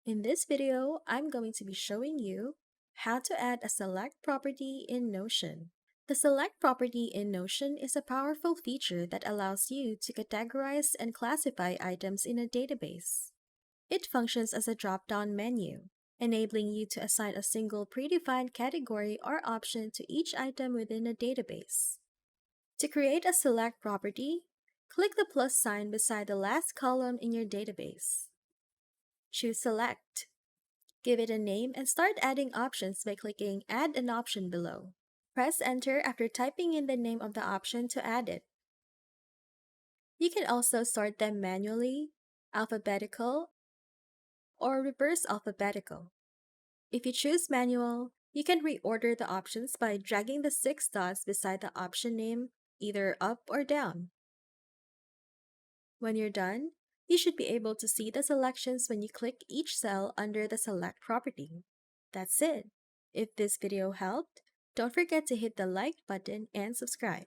In this video, I'm going to be showing you how to add a select property in Notion. The select property in Notion is a powerful feature that allows you to categorize and classify items in a database. It functions as a drop-down menu, enabling you to assign a single predefined category or option to each item within a database. To create a select property, click the plus sign beside the last column in your database. Choose Select. Give it a name and start adding options by clicking Add an option below. Press Enter after typing in the name of the option to add it. You can also sort them manually, alphabetical, or reverse alphabetical. If you choose manual, you can reorder the options by dragging the 6 dots beside the option name, either up or down. When you're done, you should be able to see the selections when you click each cell under the Select property. That's it. If this video helped, don't forget to hit the like button and subscribe.